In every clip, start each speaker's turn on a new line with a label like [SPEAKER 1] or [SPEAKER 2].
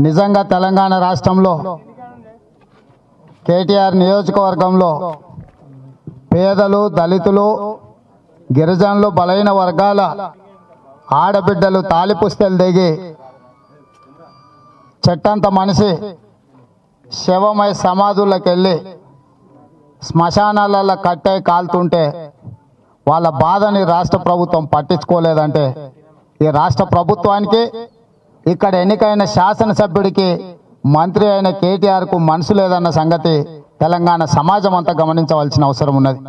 [SPEAKER 1] నిజంగా తెలంగాణ రాష్ట్రంలో కేటీఆర్ నియోజకవర్గంలో పేదలు, దళితులు, గిరిజనులు, బలైన వర్గాల ఆడబిడ్డలు తాలిపుస్తలు దిగి చెట్టంత మనిషి శవమై సమాధుల్లోకి వెళ్ళి శ్మశానాలలో కట్టే కాలుతుంటే వాళ్ళ బాధని రాష్ట్ర ప్రభుత్వం పట్టించుకోలేదంటే ఈ రాష్ట్ర ప్రభుత్వానికి, ఇక్కడ ఎన్నికైన శాసనసభ్యుడికి, మంత్రి అయిన కేటీఆర్కు మనసు లేదన్న సంగతి తెలంగాణ సమాజం అంతా గమనించవలసిన అవసరం ఉన్నది.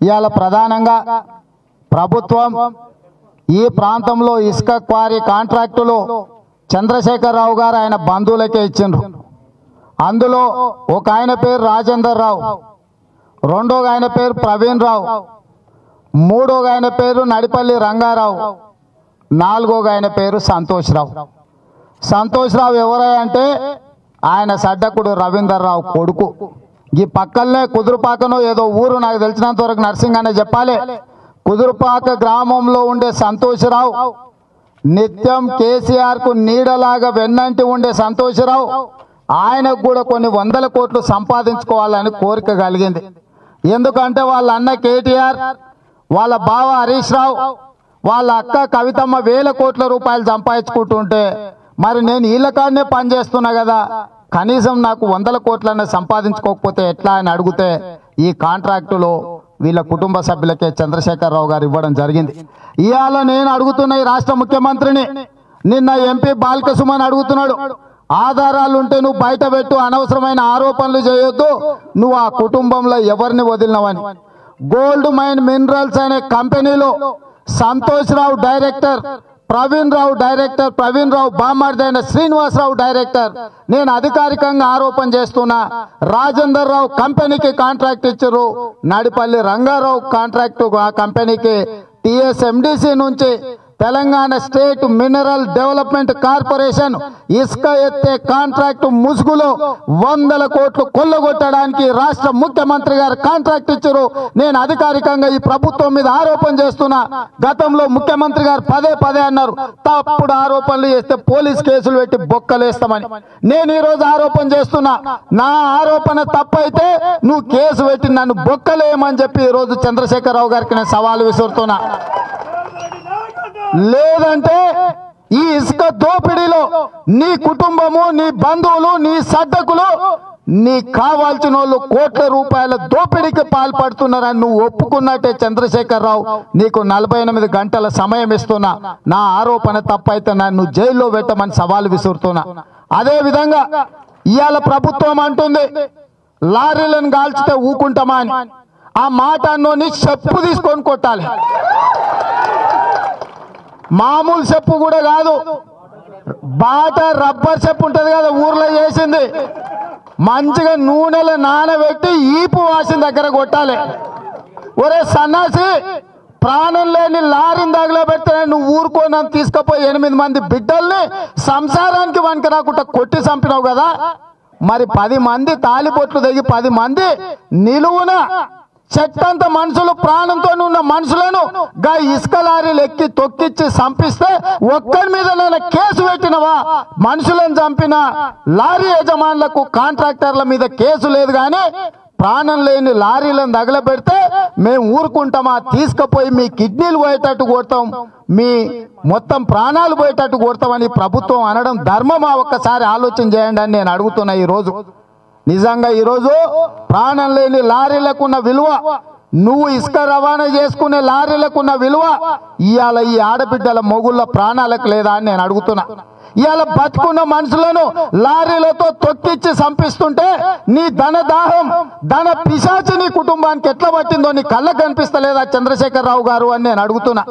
[SPEAKER 1] ఇవాళ ప్రధానంగా ప్రభుత్వం ఈ ప్రాంతంలో ఇసుక క్వారీ కాంట్రాక్టులు చంద్రశేఖరరావు గారు ఆయన బంధువులకే ఇచ్చిండ్రు. అందులో ఒక ఆయన పేరు రాజేందర్ రావు, రెండో ఆయన పేరు ప్రవీణ్ రావు, మూడో ఆయన పేరు నడిపల్లి రంగారావు, నాలుగో ఆయన పేరు సంతోష్ రావు. సంతోష్ రావు ఎవరంటే ఆయన సడ్డకుడు రవీందర్ రావు కొడుకు. ఈ పక్కనే కుదురుపాకనో ఏదో ఊరు, నాకు తెలిసినంత వరకు నర్సింగ్ అనే చెప్పాలి. కుదురుపాక గ్రామంలో ఉండే సంతోష్ రావు నిత్యం కేసీఆర్కు నీడలాగా వెన్నంటి ఉండే సంతోష్ రావు ఆయనకు కూడా కొన్ని వందల కోట్లు సంపాదించుకోవాలని కోరిక కలిగింది. ఎందుకంటే వాళ్ళ అన్న కేటీఆర్, వాళ్ళ బావ హరీష్ రావు, వాళ్ళ అక్క కవితమ్మ వేల కోట్ల రూపాయలు సంపాదించుకుంటుంటే మరి నేను వీళ్ళ కాడనే పనిచేస్తున్నా కదా, కనీసం నాకు వందల కోట్లనే సంపాదించుకోకపోతే ఎట్లా అని అడిగితే ఈ కాంట్రాక్టులో వీళ్ళ కుటుంబ సభ్యులకే చంద్రశేఖరరావు గారు ఇవ్వడం జరిగింది. ఇవాళ నేను అడుగుతున్న ఈ రాష్ట్ర ముఖ్యమంత్రిని, నిన్న ఎంపీ బాల్కసుమన్ అడుగుతున్నాడు, ఆధారాలు ఉంటే నువ్వు బయట పెట్టు, అనవసరమైన ఆరోపణలు చేయొద్దు, నువ్వు ఆ కుటుంబంలో ఎవరిని వదిలినవని. గోల్డ్ మైన్ మినరల్స్ అనే కంపెనీలో సంతోష్ రావు డైరెక్టర్, ప్రవీణ్ రావు బామ్మర్ది అయిన శ్రీనివాసరావు డైరెక్టర్. నేను అధికారికంగా ఆరోపణ చేస్తున్నా, రాజేందర్ రావు కంపెనీకి కాంట్రాక్ట్ ఇచ్చారు, నడిపల్లి రంగారావు కాంట్రాక్టు ఆ కంపెనీకి టీఎస్ఎండిసి నుంచి Telangana state mineral development corporation ఇసుక ఎత్తే కాంట్రాక్టు ముసుగులో వందల కోట్లు కొల్లగొట్టడానికి రాష్ట్ర ముఖ్యమంత్రి గారు కాంట్రాక్ట్ ఇచ్చారు. నేను అధికారికంగా ఈ ప్రభుత్వం మీద ఆరోపణ చేస్తున్నా. గతంలో ముఖ్యమంత్రి గారు పదే అన్నారు, తప్పుడు ఆరోపణలు చేస్తే పోలీస్ కేసులు పెట్టి బొక్కలేస్తామని. నేను ఈ రోజు ఆరోపణ చేస్తున్నా, నా ఆరోపణ తప్పైతే నువ్వు కేసు పెట్టి నన్ను బొక్కలేయమని చెప్పి ఈ రోజు చంద్రశేఖరరావు గారికి నేను సవాలు విసురుతున్నా. లేదంటే ఈ ఇసుక దోపిడీలో నీ కుటుంబము, నీ బంధువులు, నీ సడ్డకులు, నీ కావాల్సిన వాళ్ళు కోట్ల రూపాయల దోపిడీకి పాల్పడుతున్నారని నువ్వు ఒప్పుకున్నట్టే చంద్రశేఖరరావు, నీకు 48 గంటల సమయం ఇస్తున్నా. నా ఆరోపణ తప్పైతే నన్ను జైల్లో పెట్టమని సవాలు విసురుతున్నా. అదే విధంగా ఇవాళ ప్రభుత్వం అంటుంది లారీలను కాల్చితే ఊకుంటామా అని. ఆ మాట అన్నోని చెప్పు తీసుకొని కొట్టాలి. మామూలు చెప్పు కూడా కాదు, బాట రబ్బర్ చెప్పు ఉంటుంది కదా ఊర్లో చేసింది, మంచిగా నూనెలో నానబెట్టి ఈపు వాసిన దగ్గర కొట్టాలి. ఒరే సన్నాసి, ప్రాణం లేని లారీని తగలబెడితే నువ్వు ఊరుకో, నన్ను తీసుకుపోయి 8 మంది బిడ్డల్ని సంసారానికి వనికి రాకుండా కొట్టి చంపినావు కదా, మరి 10 మంది తాలిబొట్లు దిగి 10 మంది నిలువున చెట్టంత మనుషులు ప్రాణంతో ఉన్న మనుషులను గా ఇసుక లారీలు ఎక్కి తొక్కిచ్చి చంపిస్తే ఒక్కరి మీద నేను కేసు పెట్టినవా? మనుషులను చంపిన లారీ యజమానులకు, కాంట్రాక్టర్ల మీద కేసు లేదు, కానీ ప్రాణం లేని లారీలను తగలబెడితే మేము ఊరుకుంటామా? తీసుకుపోయి మీ కిడ్నీలు పోయేటట్టు కొడతాం, మీ మొత్తం ప్రాణాలు పోయేటట్టు కొడతామని ప్రభుత్వం అనడం ధర్మమా? ఒక్కసారి ఆలోచన చేయండి అని నేను అడుగుతున్నా. ఈరోజు నిజంగా ఈరోజు ప్రాణం లేని లారీలకున్న విలువ, నువ్వు ఇసుక రవాణా చేసుకునే లారీలకున్న విలువ ఇవాళ ఈ ఆడబిడ్డల మొగుళ్ళ ప్రాణాలకు లేదా అని నేను అడుగుతున్నా. ఇవాళ బతుకున్న మనుషులను లారీలతో తొక్కిచ్చి చంపిస్తుంటే నీ ధనదాహం, ధన పిశాచి నీ కుటుంబానికి ఎట్లా పట్టిందో నీ కళ్ళకు కనిపిస్తలేదా చంద్రశేఖరరావు గారు అని నేను అడుగుతున్నా.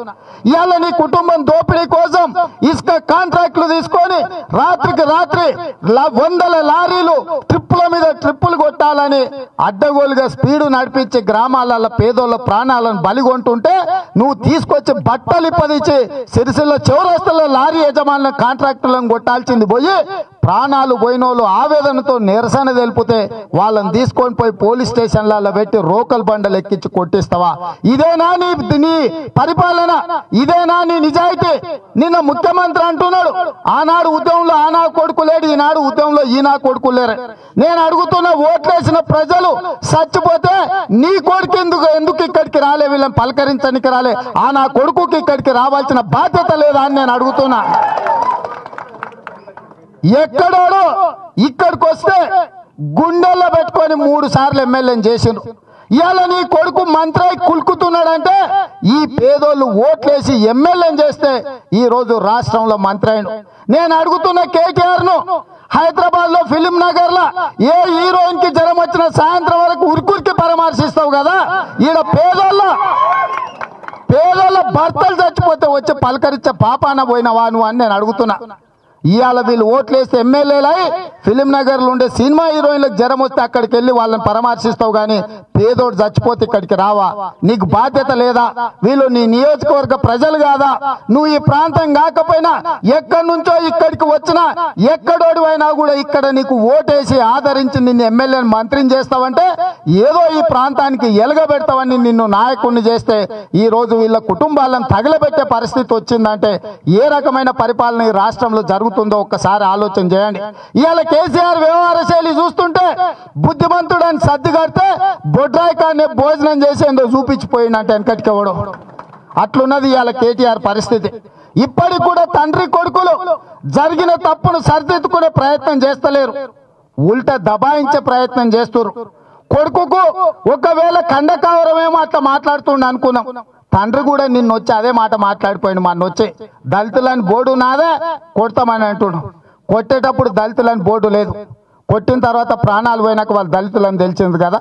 [SPEAKER 1] ఇవాళ నీ కుటుంబం దోపిడీ కోసం ఇసుక కాంట్రాక్టులు తీసుకొని రాత్రికి రాత్రి వందల లారీలు ట్రిప్పుల మీద ట్రిప్పులు కొట్టాలని అడ్డగోలుగా స్పీడు నడిపించి గ్రామాల పేదోళ్ళ ప్రాణాలను బలిగొంటుంటే నువ్వు తీసుకొచ్చి బట్టలు ఇప్పదించి సిరిసిల్ల చౌరస్తలో లారీ యజమానుల కాంట్రాక్టులు దళితులను కొట్టాల్సింది పోయి ప్రాణాలు పోయినోళ్ళు ఆవేదనతో నిరసన తెలిపితే వాళ్ళని తీసుకొని పోయి పోలీస్ స్టేషన్లలో పెట్టి రోకల్ బండలు ఎక్కించి కొట్టిస్తావా? ఇదేనా నీ పరిపాలన? ఇదేనా నీ నిజాయితీ? నిన్న ముఖ్యమంత్రి అంటున్నాడు ఆనాడు ఉద్యమంలో ఆనా కొడుకు లేడు, ఈనాడు ఉద్యమంలో ఈనా కొడుకు లేరు. నేను అడుగుతున్న ఓట్లేసిన ప్రజలు చచ్చిపోతే నీ కొడుకు ఎందుకు ఇక్కడికి రాలే? వీళ్ళని పలకరించడానికి రాలే? ఆనా కొడుకుకి ఇక్కడికి రావాల్సిన బాధ్యత లేదా అని నేను అడుగుతున్నా. ఎక్కడోడు ఇక్కడికి వస్తే గుండెల్లో పెట్టుకొని 3 సార్లు ఎమ్మెల్యేని చేసిండ్రు. ఇవాళ నీ కొడుకు మంత్రి కులుకుతున్నాడంటే ఈ పేదోళ్ళు ఓట్లేసి ఎమ్మెల్యేని చేస్తే ఈ రోజు రాష్ట్రంలో మంత్రి అయిన. నేను అడుగుతున్న కేటీఆర్ ను, హైదరాబాద్ లో ఫిలిం నగర్ లో ఏ హీరోయిన్ కి జ్వరం వచ్చిన సాయంత్రం వరకు ఉరికురికి పరామర్శిస్తావు కదా, ఈడ పేదోళ్ళ భర్తలు చచ్చిపోతే వచ్చి పలకరించే పాపాన పోయినవా నువ్వు అని నేను అడుగుతున్నా. ఇవాళ వీళ్ళు ఓట్లేస్తే ఎమ్మెల్యేలై ఫిలిం నగర్లో ఉండే సినిమా హీరోయిన్లకు జ్వరం వస్తే అక్కడికి వెళ్ళి వాళ్ళని పరామర్శిస్తావు, కానీ పేదోడు చచ్చిపోతే ఇక్కడికి రావా? నీకు బాధ్యత లేదా? వీళ్ళు నీ నియోజకవర్గ ప్రజలు కాదా? నువ్వు ఈ ప్రాంతం కాకపోయినా ఎక్కడి నుంచో ఇక్కడికి వచ్చినా ఎక్కడోడు అయినా కూడా ఇక్కడ నీకు ఓటేసి ఆదరించి నిన్ను ఎమ్మెల్యేని మంత్రిని చేస్తావంటే ఏదో ఈ ప్రాంతానికి ఎలగబెడతావని నిన్ను నాయకుడిని చేస్తే ఈ రోజు వీళ్ళ కుటుంబాలను తగలబెట్టే పరిస్థితి వచ్చిందంటే ఏ రకమైన పరిపాలన ఈ రాష్ట్రంలో జరుగుతుందో ఒక్కసారి ఆలోచన చేయండి. ఇవాళ కేసీఆర్ వ్యవహార శైలి చూస్తుంటే బుద్ధిమంతుడని సర్ది కడితే బొడ్రాయి కానీ భోజనం చేసేందో చూపించిపోయిందంటే వెనకటికి ఎవడో అట్లున్నది ఇవాళ కేటీఆర్ పరిస్థితి. ఇప్పటికి కూడా తండ్రి కొడుకులు జరిగిన తప్పును సరిదిద్దుకునే ప్రయత్నం చేస్తలేరు, ఉల్టా దబాయించే ప్రయత్నం చేస్తున్నారు. కొడుకుకు ఒకవేళ కండకావరమేమో అట్లా మాట్లాడుతుండ అనుకున్నాం, తండ్రి కూడా నిన్ను వచ్చి అదే మాట మాట్లాడిపోయింది. మన వచ్చి దళితులని బోర్డు నాదే కొడతామని అంటున్నాం. కొట్టేటప్పుడు దళితులని బోర్డు లేదు, కొట్టిన తర్వాత ప్రాణాలు పోయినాక వాళ్ళు దళితులని తెలిసింది కదా.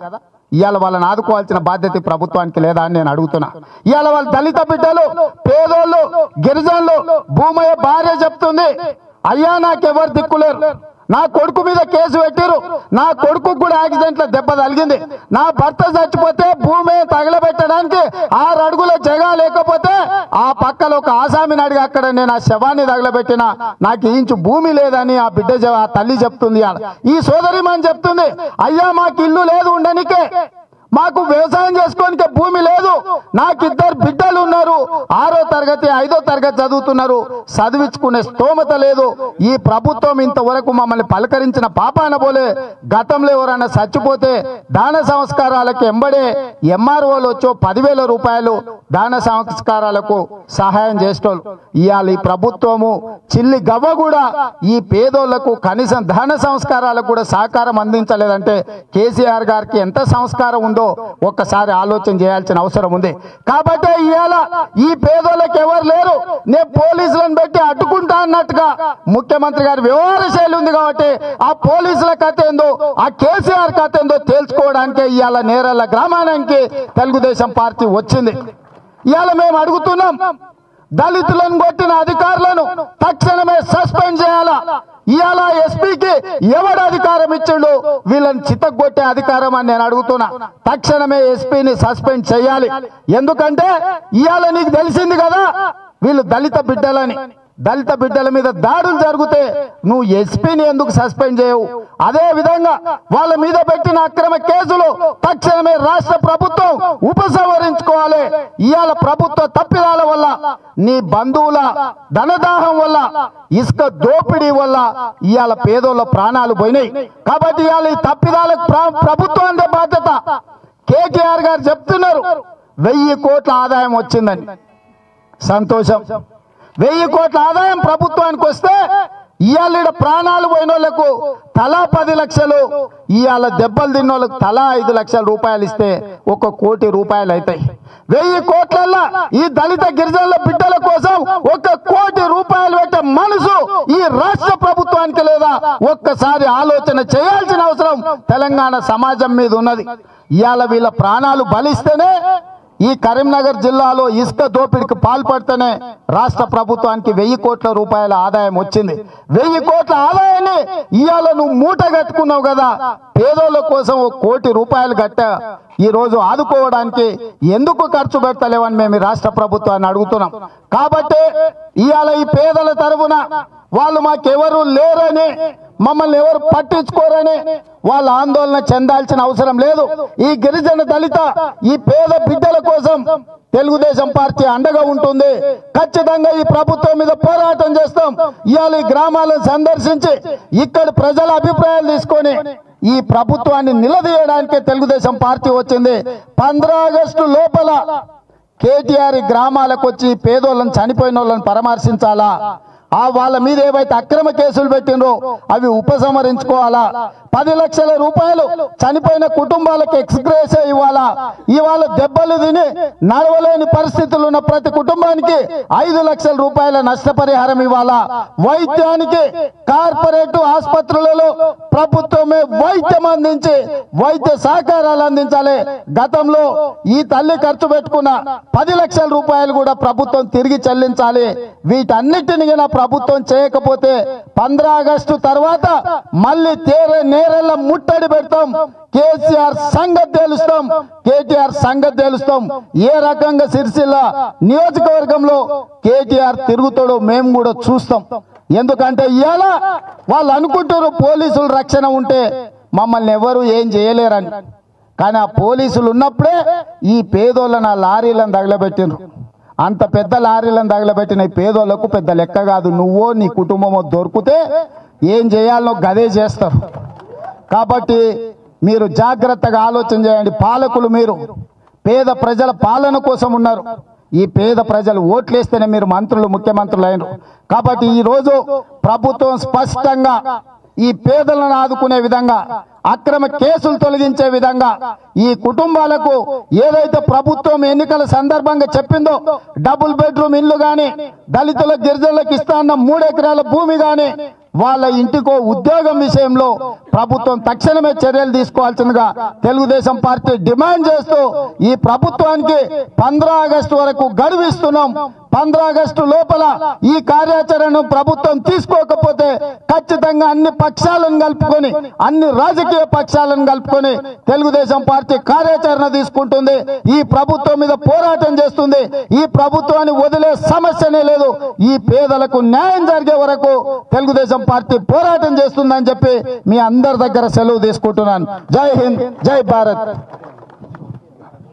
[SPEAKER 1] ఇవాళ వాళ్ళని ఆదుకోవాల్సిన బాధ్యత ప్రభుత్వానికి లేదా అని నేను అడుగుతున్నా. ఇవాళ వాళ్ళ దళిత బిడ్డలు, పేదోళ్ళు, గిరిజనులు, భూమయ్య భార్య చెప్తుంది, అయ్యా నాకెవరు దిక్కులేరు, నా కొడుకు మీద కేసు పెట్టారు, నా కొడుకు కూడా యాక్సిడెంట్ లో దెబ్బ తగిలింది, నా భర్త చచ్చిపోతే భూమి తగలబెట్టడానికి 6 అడుగుల జగా లేకపోతే ఆ పక్కలో ఒక ఆసామిని అడిగి అక్కడ నేను ఆ శవాన్ని తగలబెట్టినా, నాకు ఇంచు భూమి లేదని ఆ బిడ్డ ఆ తల్లి చెప్తుంది. ఈ సోదరిమని చెప్తుంది, అయ్యా మాకు ఇల్లు లేదు ఉండనికే, మాకు వ్యవసాయం చేసుకోనికే భూమి లేదు, నాకు 2 బిడ్డలు ఉన్నారు, 6వ తరగతి 5వ తరగతి చదువుతున్నారు, చదివించుకునే స్తోమత లేదు. ఈ ప్రభుత్వం ఇంతవరకు మమ్మల్ని పలకరించిన పాపాన పోలే. గతంలో ఎవరైనా చచ్చిపోతే దాన సంస్కారాలకు ఎంబడే ఎంఆర్ఓలు వచ్చో 10,000 రూపాయలు దాన సంస్కారాలకు సహాయం చేసేటోళ్ళు. ఇవాళ ఈ ప్రభుత్వము చిల్లి గవ్వ కూడా ఈ పేదోళ్లకు కనీసం దాన సంస్కారాలకు కూడా సహకారం అందించలేదంటే కేసీఆర్ గారికి ఎంత సంస్కారం ఉందో ఒక్కసారి ఆలోచన చేయాల్సిన అవసరం ఉంది. కాబట్టి ఇవాళ ఈ పేదోళ్ళకి ఎవరు లేరు, నేను పోలీసులను పెట్టి అడ్డుకుంటా అన్నట్టుగా ముఖ్యమంత్రి గారి వ్యవహార శైలి ఉంది. కాబట్టి ఆ పోలీసుల కథ ఏందో, ఆ కేసీఆర్ కథ ఏందో తేల్చుకోవడానికి ఇవాళ నేరళ్ళ గ్రామానికి తెలుగుదేశం పార్టీ వచ్చింది. ఇవాళ మేము అడుగుతున్నాం, దళితులను కొట్టిన అధికారులను తక్షణమే సస్పెండ్ చేయాలా? ఇవాళ ఎస్పీకి ఎవడు అధికారం ఇచ్చిండు వీళ్ళని చితగొట్టే అధికారం అని నేను అడుగుతున్నా. తక్షణమే ఎస్పీని సస్పెండ్ చేయాలి. ఎందుకంటే ఇవాళ నీకు తెలిసింది కదా వీళ్ళు దళిత బిడ్డలని, దళిత బిడ్డల మీద దాడులు జరిగితే నువ్వు ఎస్పీని ఎందుకు సస్పెండ్ చేయవు? అదే విధంగా వాళ్ళ మీద పెట్టిన అక్రమ కేసులు తక్షణమే రాష్ట్ర ప్రభుత్వం ఉపసంహరించుకోవాలి. ఇవాళ ప్రభుత్వ తప్పిదాల వల్ల, నీ బంధువుల ధనదాహం వల్ల, ఇసుక దోపిడీ వల్ల ఇవాళ పేదోళ్ళ ప్రాణాలు పోయినాయి. కాబట్టి ఇవాళ ఈ తప్పిదాలకు ప్రభుత్వానికి బాధ్యత. కేటీఆర్ గారు చెప్తున్నారు 1000 కోట్ల ఆదాయం వచ్చిందని. సంతోషం, 1000 కోట్ల ఆదాయం ప్రభుత్వానికి వస్తే ఇవాళ ప్రాణాలు పోయిన వాళ్ళకు తలా 10 లక్షలు, ఇవాళ దెబ్బలు తిన్న వాళ్ళకు తలా 5 లక్షల రూపాయలు ఇస్తే 1 కోటి రూపాయలు అవుతాయి. 1000 కోట్లల్లో ఈ దళిత గిరిజనుల బిడ్డల కోసం 1 కోటి రూపాయలు పెట్టే మనసు ఈ రాష్ట్ర ప్రభుత్వానికి లేదా? ఒక్కసారి ఆలోచన చేయాల్సిన అవసరం తెలంగాణ సమాజం మీద ఉన్నది. ఇవాళ వీళ్ళ ప్రాణాలు బలిస్తేనే, ఈ కరీంనగర్ జిల్లాలో ఇసుక దోపిడికి పాల్పడితేనే రాష్ట్ర ప్రభుత్వానికి 1000 కోట్ల రూపాయల ఆదాయం వచ్చింది. 1000 కోట్ల ఆదాయాన్ని ఇవాళ నువ్వు మూట కట్టుకున్నావు కదా, పేదోళ్ళ కోసం ₹1 కోటి కట్ట ఈ రోజు ఆదుకోవడానికి ఎందుకు ఖర్చు పెడతలేవని మేము ఈ రాష్ట్ర ప్రభుత్వాన్ని అడుగుతున్నాం. కాబట్టి ఇవాళ ఈ పేదల తరపున వాళ్ళు మాకెవరు లేరని, మమ్మల్ని ఎవరు పట్టించుకోరని వాళ్ళ ఆందోళన చెందాల్సిన అవసరం లేదు. ఈ గిరిజన దళిత ఈ పేద బిడ్డల కోసం తెలుగుదేశం పార్టీ అండగా ఉంటుంది. ఖచ్చితంగా ఈ ప్రభుత్వం మీద పోరాటం చేస్తాం. ఇవాళ ఈ గ్రామాలను సందర్శించి ఇక్కడ ప్రజల అభిప్రాయాలు తీసుకొని ఈ ప్రభుత్వాన్ని నిలదీయడానికే తెలుగుదేశం పార్టీ వచ్చింది. 15 ఆగస్టు లోపల కేటీఆర్ గ్రామాలకు వచ్చి పేదోళ్ళని, చనిపోయిన వాళ్ళని పరామర్శించాలా, వాళ్ళ మీద ఏవైతే అక్రమ కేసులు పెట్టినరో అవి ఉపసంహరించుకోవాలా, 10 లక్షల రూపాయలు చనిపోయిన కుటుంబాలకు ఎక్స్గ్రేషియా ఇవ్వాలా, ఇవాళ దెబ్బలు తిని నడవలేని పరిస్థితులు ఉన్న ప్రతి కుటుంబానికి 5 లక్షల రూపాయల నష్టపరిహారం ఇవ్వాలా, వైద్యానికి కార్పొరేట్ ఆసుపత్రులలో ప్రభుత్వమే వైద్యం అందించి వైద్య సహకారాలు అందించాలి. గతంలో ఈ తల్లి ఖర్చు పెట్టుకున్న 10 లక్షల రూపాయలు కూడా ప్రభుత్వం తిరిగి చెల్లించాలి. వీటన్నిటిని ప్రభుత్వం చేయకపోతే 15 ఆగస్టు తర్వాత మళ్ళీ నేరెళ్ళ ముట్టడి పెడతాం. కేసీఆర్ సంగతి తెలుస్తాం, కేటీఆర్ సంగతి తెలుస్తాం. ఏ రకంగా సిరిసిల్ల నియోజకవర్గంలో కేటీఆర్ తిరుగుతాడో మేము కూడా చూస్తాం. ఎందుకంటే ఇవాళ వాళ్ళు అనుకుంటారు పోలీసులు రక్షణ ఉంటే మమ్మల్ని ఎవరు ఏం చేయలేరని. కానీ ఆ పోలీసులు ఉన్నప్పుడే ఈ పేదోళ్ళని ఆ లారీలను తగలబెట్టిండ్రు. అంత పెద్ద లారీలను తగలబెట్టిన పేదోళ్లకు పెద్ద లెక్క కాదు. నువ్వో నీ కుటుంబమో దొరికితే ఏం చేయాలనో గదే చేస్తారు. కాబట్టి మీరు జాగ్రత్తగా ఆలోచన చేయండి. పాలకులు మీరు పేద ప్రజల పాలన కోసం ఉన్నారు. ఈ పేద ప్రజలు ఓట్లేస్తేనే మీరు మంత్రులు, ముఖ్యమంత్రులు అయినారు. కాబట్టి ఈరోజు ప్రభుత్వం స్పష్టంగా ఈ పేదలను ఆదుకునే విధంగా, అక్రమ కేసులు తొలగించే విధంగా, ఈ కుటుంబాలకు ఏదైతే ప్రభుత్వం ఎన్నికల సందర్భంగా చెప్పిందో డబుల్ బెడ్రూమ్ ఇల్లు గాని, దళితుల గిరిజనులకు ఇస్తా అన్న 3 ఎకరాల భూమి గాని, వాళ్ళ ఇంటికో ఉద్యోగం విషయంలో ప్రభుత్వం తక్షణమే చర్యలు తీసుకోవాల్సిందిగా తెలుగుదేశం పార్టీ డిమాండ్ చేస్తూ ఈ ప్రభుత్వానికి 15 ఆగస్టు వరకు గడువిస్తున్నాం. 15 ఆగస్టు లోపల ఈ కార్యాచరణను ప్రభుత్వం తీసుకోకపోతే ఖచ్చితంగా అన్ని పక్షాలను కలుపుకొని, అన్ని రాజకీయ పక్షాలను కలుపుకొని తెలుగుదేశం పార్టీ కార్యాచరణ తీసుకుంటుంది. ఈ ప్రభుత్వం మీద పోరాటం చేస్తుంది. ఈ ప్రభుత్వాన్ని వదిలే సమస్యనే లేదు. ఈ పేదలకు న్యాయం జరిగే వరకు తెలుగుదేశం పార్టీ పోరాటం చేస్తుందని చెప్పి మీ అందరి దగ్గర సెలవు తీసుకుంటున్నాను. జై హింద్, జై భారత్.